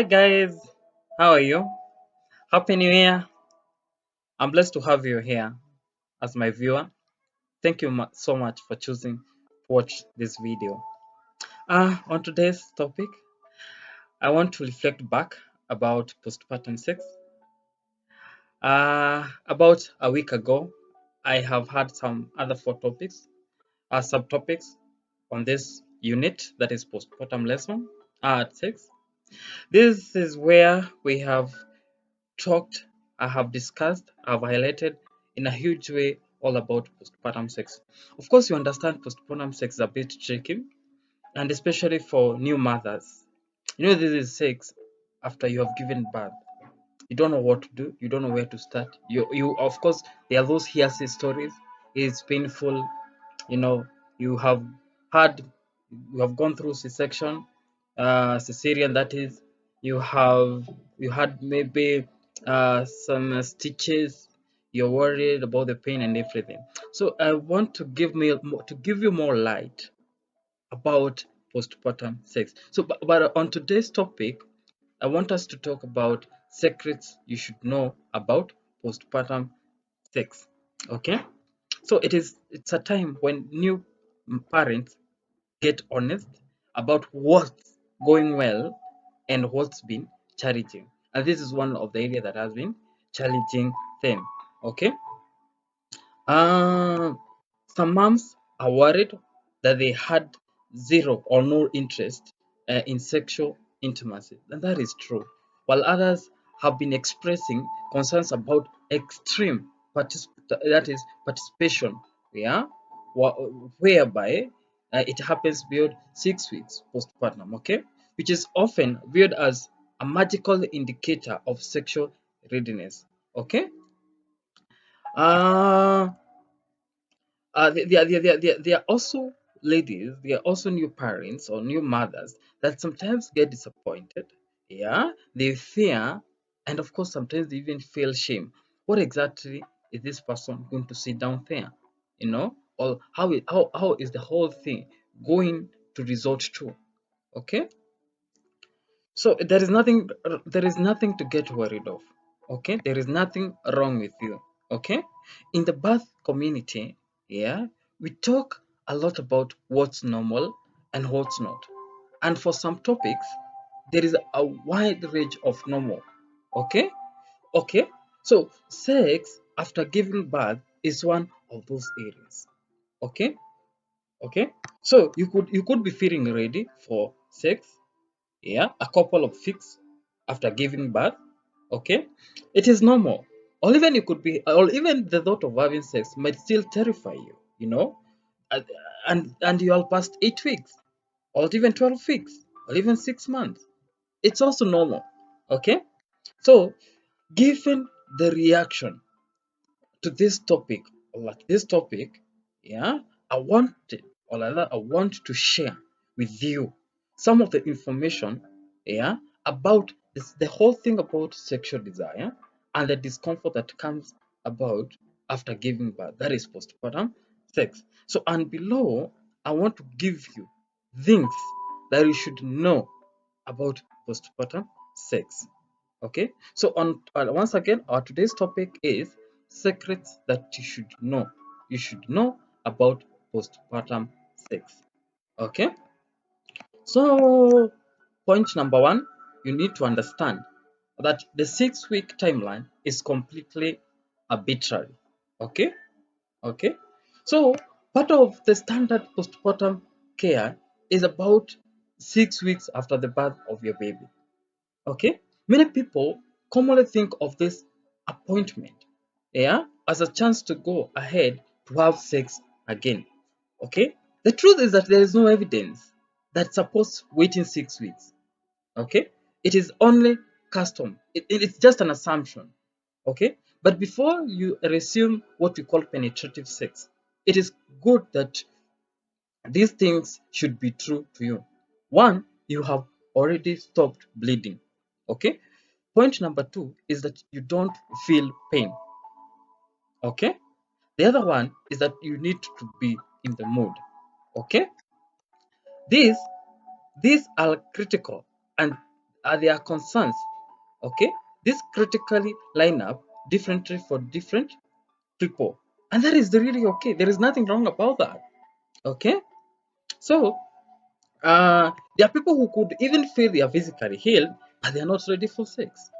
Hi guys, how are you? Happy New Year. I'm blessed to have you here as my viewer. Thank you so much for choosing to watch this video. On today's topic, I want to reflect back about postpartum sex. About a week ago, I have had some other four topics, subtopics on this unit that is postpartum lesson sex. This is where we have talked, I have discussed, I have highlighted in a huge way all about postpartum sex. Of course, you understand postpartum sex is a bit tricky, and especially for new mothers. This is sex after you have given birth. You don't know what to do, you don't know where to start. You of course, there are those hearsay stories. It's painful, you know, you have had, you have gone through C-section, cesarean that is, you had maybe some stitches, you're worried about the pain and everything. So I want to give you more light about postpartum sex. So but on today's topic, I want us to talk about secrets you should know about postpartum sex. Okay, so it's a time when new parents get honest about what's going well and what's been challenging. And this is one of the areas that has been challenging them. Okay. Uh, some moms are worried that they had zero or no interest in sexual intimacy, and that is true. While others have been expressing concerns about extreme that is participation, yeah, whereby it happens beyond 6 weeks postpartum, okay, which is often viewed as a magical indicator of sexual readiness, okay. Uh, there are also ladies, there are also new parents or new mothers that sometimes get disappointed. Yeah, they fear, and of course, sometimes they even feel shame. What exactly is this person going to sit down there? Or how is the whole thing going to resort to? Okay, so there is nothing to get worried of. Okay, there is nothing wrong with you. Okay, in the birth community, yeah, we talk a lot about what's normal and what's not. And for some topics, there is a wide range of normal. Okay, okay. So sex after giving birth is one of those areas. Okay, okay. So you could be feeling ready for sex, yeah, a couple of weeks after giving birth, okay, it is normal. Or even the thought of having sex might still terrify you, and and you are past 8 weeks, or even 12 weeks, or even 6 months. It's also normal, okay. So given the reaction to this topic, yeah, I wanted, or rather, I want to share with you some of the information, yeah, about the whole thing about sexual desire and the discomfort that comes about after giving birth. That is postpartum sex. So, and below, I want to give you things that you should know about postpartum sex. Okay, so once again, our today's topic is secrets that you should know. You should know about postpartum sex. Okay, so point number one, you need to understand that the 6 week timeline is completely arbitrary. Okay, okay, so part of the standard postpartum care is about 6 weeks after the birth of your baby. Okay, many people commonly think of this appointment, yeah, as a chance to go ahead to have sex again. Okay, the truth is that there is no evidence that supports waiting 6 weeks. Okay, it is only custom, it's just an assumption. Okay, but before you resume what we call penetrative sex, it is good that these things should be true to you. One, you have already stopped bleeding. Okay. Point number two is that you don't feel pain. Okay. The other one is that you need to be in the mood. Okay. These these are critical, and there are concerns. Okay, this critically line up differently for different people, and that is really okay. There is nothing wrong about that. Okay, so there are people who could even feel they are physically healed, but they are not ready for sex.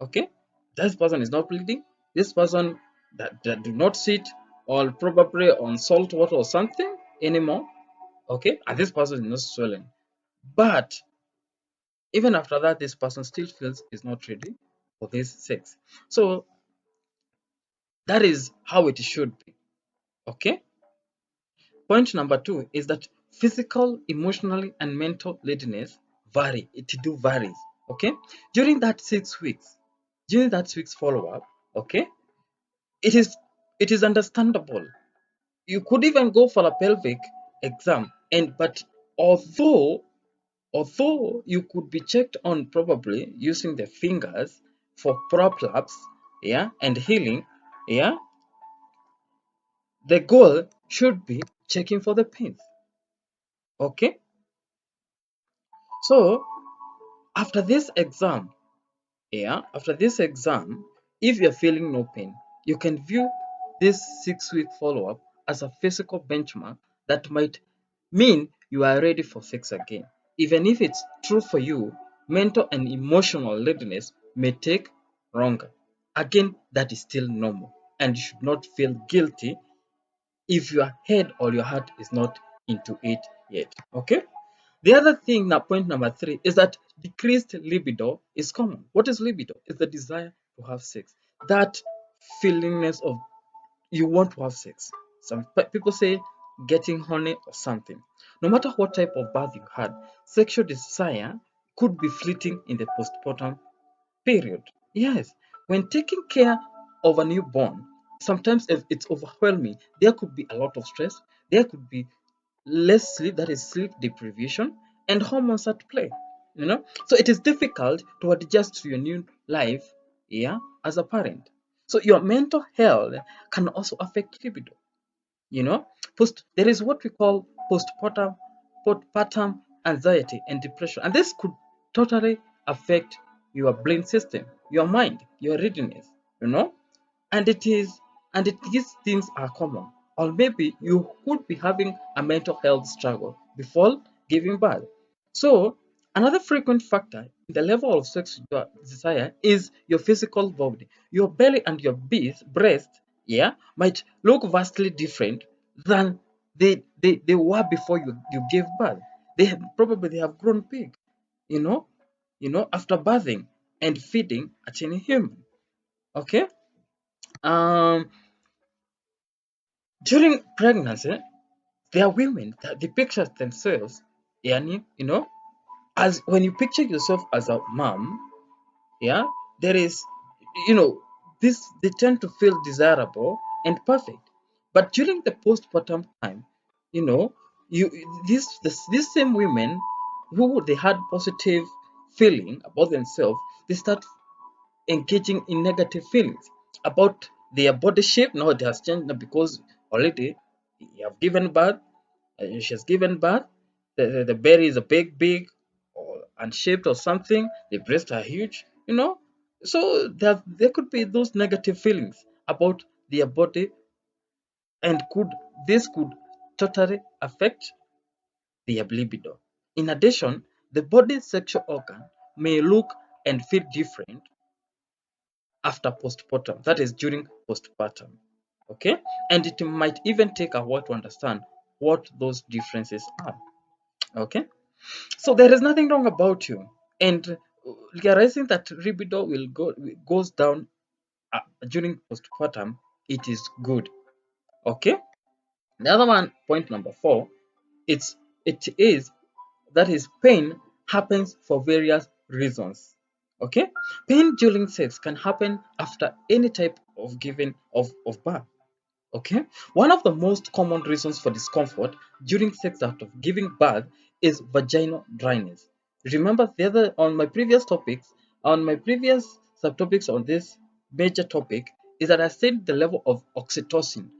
Okay, this person is not bleeding. This person that do not sit or probably on salt water or something anymore. Okay, and this person is not swelling, but even after that, this person still feels is not ready for this sex. So that is how it should be. Okay. Point number two is that physical, emotionally, and mental readiness vary. It do varies. Okay. During that 6 weeks, during that 6 follow up, okay, it is it is understandable. You could even go for a pelvic exam, and but although although you could be checked on probably using the fingers for prolapse, yeah, and healing, yeah, the goal should be checking for the pains. Okay, so after this exam, yeah, after this exam, if you're feeling no pain, you can view this 6 week follow up as a physical benchmark that might mean you are ready for sex again. Even if it's true for you, mental and emotional readiness may take longer. Again, that is still normal, and you should not feel guilty if your head or your heart is not into it yet. Okay? The other thing, now point number three, is that decreased libido is common. What is libido? It's the desire to have sex. That feelingness of you want to have sex. Some people say getting horny or something. No matter what type of birth you had, sexual desire could be fleeting in the postpartum period. Yes, when taking care of a newborn, sometimes if it's overwhelming, there could be a lot of stress. There could be less sleep, that is sleep deprivation, and hormones at play. So it is difficult to adjust to your new life, yeah, as a parent. So your mental health can also affect libido. you know there is what we call postpartum anxiety and depression, and this could totally affect your brain system, your mind, your readiness, you know and these things are common. Or maybe you could be having a mental health struggle before giving birth. So another frequent factor in the level of sexual desire is your physical body. Your belly and your breast, yeah, might look vastly different than they were before you gave birth. Probably they have grown big, you know after birthing and feeding a tiny human. Okay. um During pregnancy, there are women that they picture themselves, yani, as when you picture yourself as a mom, yeah, there is, you know, this they tend to feel desirable and perfect. But during the postpartum time, you know, you these same women who they had positive feeling about themselves, they start engaging in negative feelings about their body shape. Now it has changed now because already you have given birth, she has given birth. The belly is a big, or unshaped or something. The breasts are huge, So there could be those negative feelings about their body, and could totally affect their libido. In addition, the body's sexual organ may look and feel different after postpartum, that is during postpartum. Okay, and it might even take a while to understand what those differences are. Okay, so there is nothing wrong about you, and realizing that libido goes down during postpartum, it is good. Okay, the other one, point number four, it's it is that is pain happens for various reasons. Okay, pain during sex can happen after any type of giving of birth. Okay, one of the most common reasons for discomfort during sex after giving birth is vaginal dryness. Remember the other on my previous subtopics on this major topic is that I said the level of oxytocin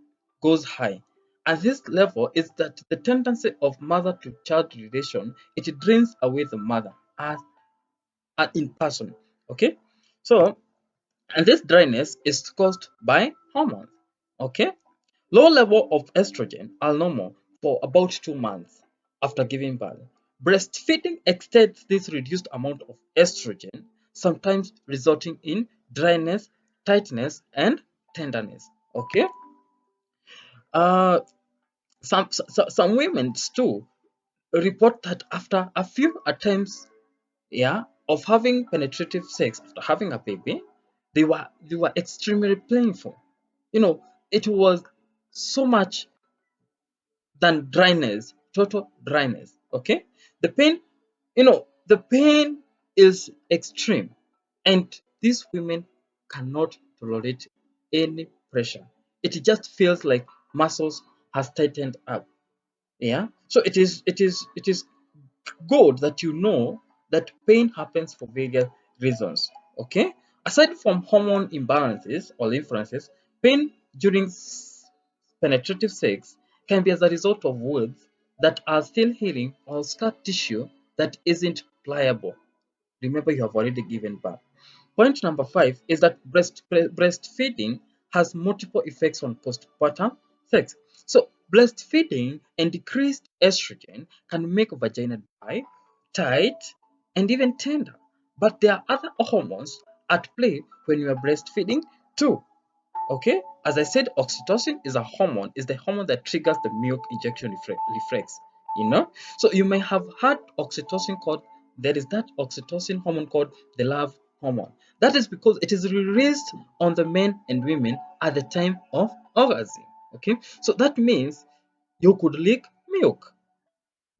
goes high. And this level is that the tendency of mother to child relation, it drains away the mother as in person. Okay, so and this dryness is caused by hormones. Okay, low level of estrogen are normal for about 2 months after giving birth. Breastfeeding extends this reduced amount of estrogen, sometimes resulting in dryness, tightness, and tenderness. Okay, uh, some women too report that after a few attempts, yeah, of having penetrative sex after having a baby, they were extremely painful. You know, it was so much than dryness, total dryness. Okay, the pain, the pain is extreme, and these women cannot tolerate any pressure. It just feels like muscles has tightened up. Yeah, so it is good that you know that pain happens for various reasons. Okay, aside from hormone imbalances or influences, pain during penetrative sex can be as a result of wounds that are still healing or scar tissue that isn't pliable. Remember, you have already given birth. Point number 5 is that breastfeeding has multiple effects on postpartum sex. So, breastfeeding and decreased estrogen can make vagina dry, tight, and even tender. But there are other hormones at play when you are breastfeeding too. Okay, as I said, oxytocin is the hormone that triggers the milk injection reflex. You know, so you may have had oxytocin called there is that oxytocin hormone called the love hormone. That is because it is released on the men and women at the time of orgasm. Okay, so that means you could lick milk.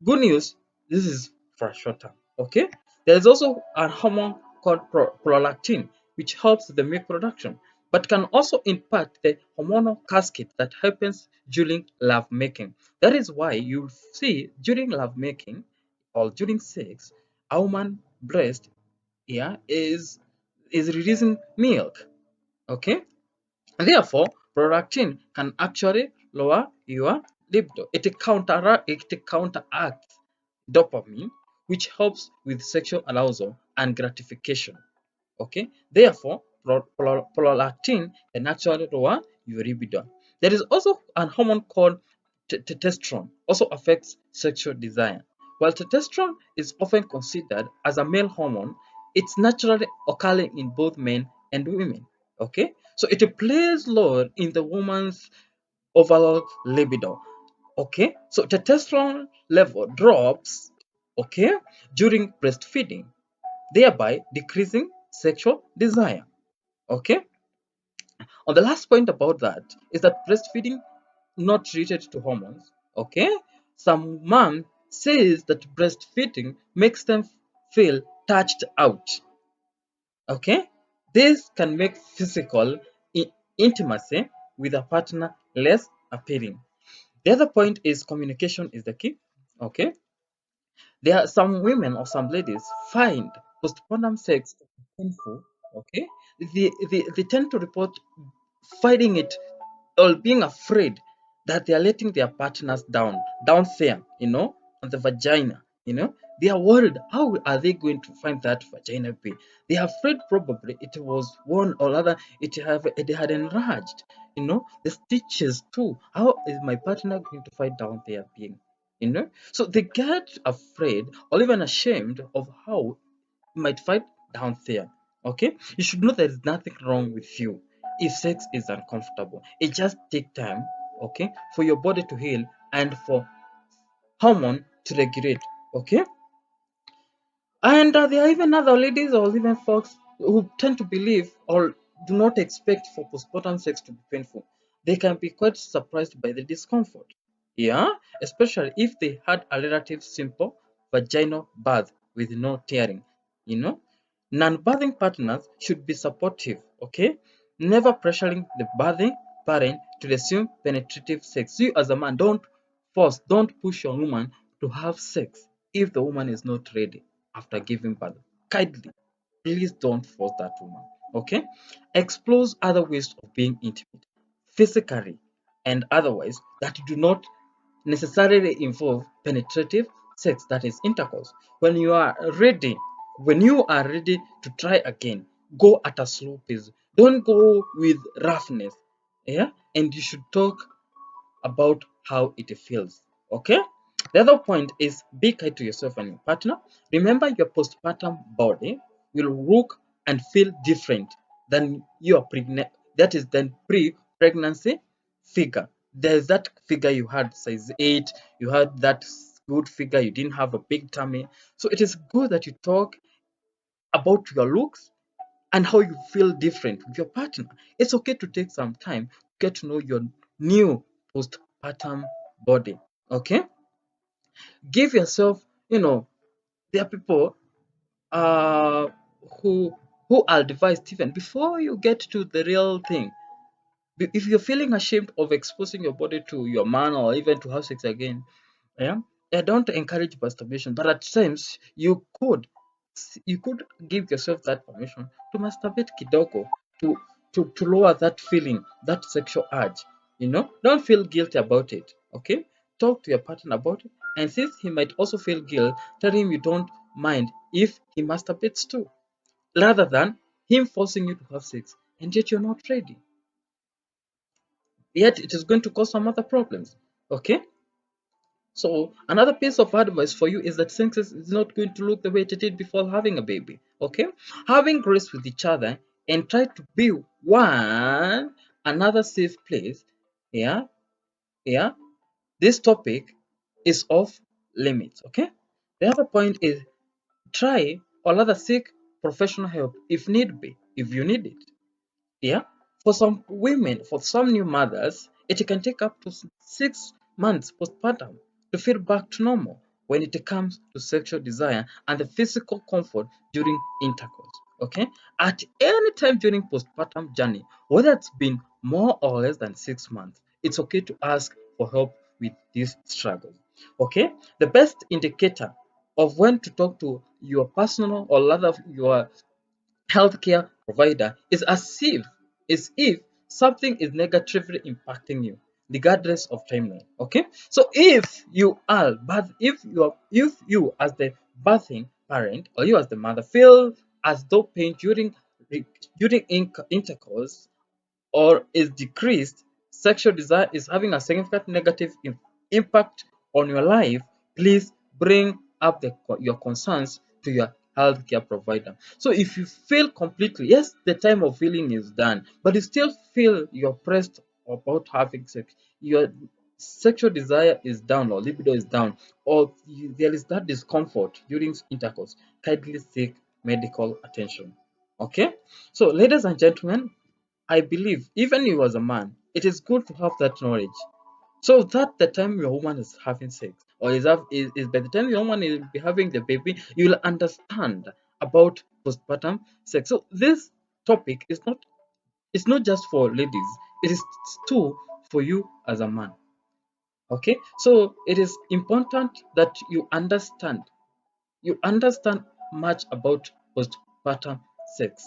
Good news, this is for a short term. Okay, there is also a hormone called prolactin, which helps the milk production, but can also impact the hormonal cascade that happens during love making. That is why you see during love making or during sex, a woman breast, yeah, is releasing milk. Okay, therefore, prolactin can actually lower your libido. It counteracts dopamine, which helps with sexual arousal and gratification. Okay, therefore, prolactin can actually lower your libido. There is also an hormone called testosterone, also affects sexual desire. While testosterone is often considered as a male hormone, it's naturally occurring in both men and women. Okay, so it plays role in the woman's overall libido. Okay, so testosterone level drops, okay, during breastfeeding, thereby decreasing sexual desire. Okay, on the last point about that is that breastfeeding not related to hormones. Okay, some mom says that breastfeeding makes them feel touched out. Okay, this can make physical intimacy with a partner less appealing. The other point is communication is the key. Okay, there are some women or some ladies find postpartum sex painful. Okay, they tend to report finding it or being afraid that they are letting their partners down there, on the vagina. They are worried. How are they going to find that vagina pain? They are afraid probably it was one or other. It had enlarged. The stitches too. How is my partner going to find down their pain? So they get afraid or even ashamed of how you might find down there. Okay, you should know there is nothing wrong with you if sex is uncomfortable. It just takes time, okay, for your body to heal and for hormone to regulate. Okay, and there are even other ladies or even folks who tend to believe or do not expect for postpartum sex to be painful. They can be quite surprised by the discomfort. Yeah, especially if they had a relative simple vaginal birth with no tearing. You know, non-birthing partners should be supportive. Okay, never pressuring the birthing parent to assume penetrative sex. You as a man, don't push your woman to have sex if the woman is not ready after giving birth. Kindly, please don't force that woman. Okay? Explore other ways of being intimate, physically and otherwise, that do not necessarily involve penetrative sex, that is intercourse. When you are ready, When you are ready to try again, go at a slow pace. Don't go with roughness. Yeah, and you should talk about how it feels. Okay. The other point is be kind to yourself and your partner. Remember, your postpartum body will look and feel different than your pregnant. That is then pre-pregnancy figure. There's that figure you had size 8, you had that good figure, you didn't have a big tummy. So it is good that you talk about your looks and how you feel different with your partner. It's okay to take some time to get to know your new postpartum body. Okay? Give yourself, there are people uh who who are advised even before you get to the real thing. If you're feeling ashamed of exposing your body to your man or even to have sex again, yeah, I don't encourage masturbation, but at times you could give yourself that permission to masturbate kidogo to to lower that feeling, that sexual urge. Don't feel guilty about it. Okay, talk to your partner about it, and since he might also feel guilt, tell him you don't mind if he masturbates too, rather than him forcing you to have sex and yet you're not ready. Yet it is going to cause some other problems. Okay. So another piece of advice for you is that sex is not going to look the way it did before having a baby. Okay, having grace with each other and try to be one another safe place. Yeah, yeah. This topic is off limits. Okay. The other point is try or rather seek professional help if need be, if you need it. Yeah. For some women, for some new mothers, it can take up to 6 months postpartum to feel back to normal when it comes to sexual desire and the physical comfort during intercourse. Okay? At any time during postpartum journey, whether it's been more or less than 6 months, it's okay to ask for help with this struggle. Okay? The best indicator of when to talk to your personal or rather your healthcare provider is if something is negatively impacting you regardless of timeline. Okay, so if you as the birthing parent or you as the mother feel as though pain during intercourse or is decreased, sexual desire is having a significant negative impact on your life, please bring up your concerns to your healthcare provider. So if you feel completely, yes, the time of healing is done, but you still feel you're pressed about having sex, your sexual desire is down or libido is down, or there is that discomfort during intercourse, kindly seek medical attention. Okay, so ladies and gentlemen, I believe even you as a man, it is good to have that knowledge. So that the time your woman is having sex, or is by the time your woman will be having the baby, you will understand about postpartum sex. So this topic is not just for ladies, it is too for you as a man. Okay, so it is important that you understand much about postpartum sex.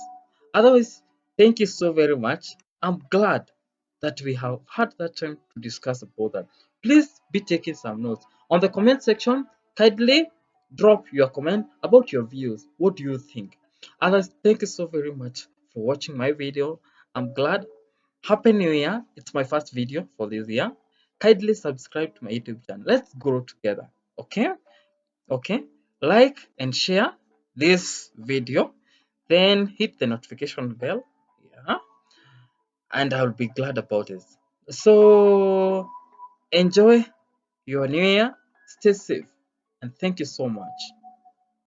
Otherwise, thank you so very much. I'm glad that we have had that time to discuss about that. Please be taking some notes. On the comment section, kindly drop your comment about your views. What do you think? Others, thank you so very much for watching my video. I'm glad. Happy New Year. It's my first video for this year. Kindly subscribe to my YouTube channel. Let's grow together. Okay? Okay, like and share this video, then hit the notification bell. Yeah, and I'll be glad about it. So enjoy your new year, stay safe, and thank you so much.